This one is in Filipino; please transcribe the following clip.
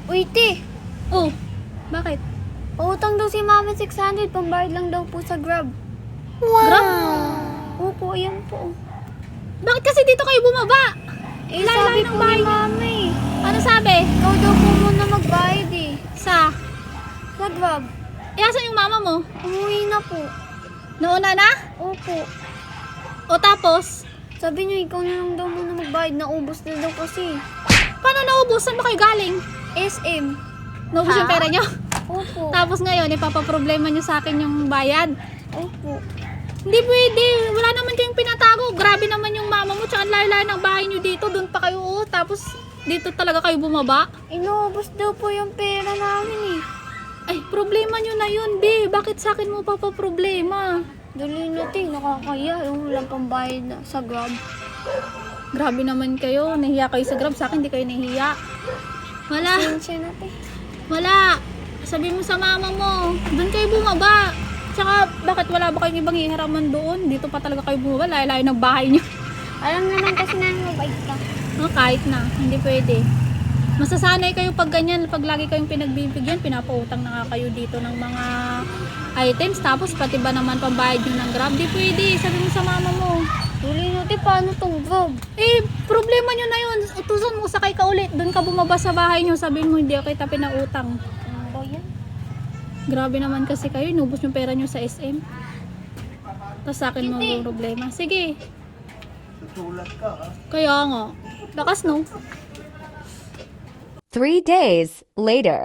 Uy, te. Oh, bakit? Pautang daw si Mama 600. Pambayad lang daw po sa Grab. Grab? Opo, ayan po. Bakit kasi dito kayo bumaba? Eh, Layo-layo sabi ng po bahay ni niyo. Mama eh. Ano sabi? Ikaw daw po muna magbayad eh. Sa? Sa Grab. Asan yung mama mo? Umuwi na po. Nauna na? Opo. O tapos? Sabi niyo, ikaw na lang daw muna magbayad. Naubos na daw kasi. Paano naubos? Saan ba kayo galing? SM. Naubos yung pera nyo? Opo. Tapos ngayon, ipapaproblema nyo sa akin yung bayad. Opo. Hindi pwede. Wala naman kayong pinatago. Grabe naman yung mama mo. Tsaka ang layo-layo ng bahay nyo dito. Doon pa kayo. Oh. Tapos dito talaga kayo bumaba. Inuubos daw po yung pera namin eh. Ay, problema nyo na yun, be. Bakit sa akin mo papaproblema? Dali na te, nakakaya. Yung walang pambayad na sa Grab. Grabe naman kayo. Nahiya kayo sa Grab. Sa akin, di kayo nahiya. Wala. Sinsya na te. Wala. Sabi mo sa mama mo. Doon kayo bumaba. Tsaka, bakit wala ba kayong ibang ihiraman doon? Dito pa talaga kayo bumaba. Layo-layo ng bahay nyo. Alam naman kasi namin mabait ka. No, kahit na. Hindi pwede. Masasanay kayo pag ganyan. Pag lagi kayong pinagbibigyan, pinapautang na nga kayo dito ng mga items. Tapos, pati ba naman pambayad nyo ng Grab? Di pwede. Sabi mo sa mama mo. Dali na te, paano tong Grab? Eh, problema nyo na yun. Utusan mo, sakay ka ulit. Doon ka bumaba sa bahay nyo. Sabihin mo, hindi kita pinautang. Ano ba yan? Grabe naman kasi kayo. Inubos yung pera nyo sa SM. Tapos sa akin Hindi. mga problema. Sige. Susulat ka, ha? Kaya nga. Lakas no? 3 days later.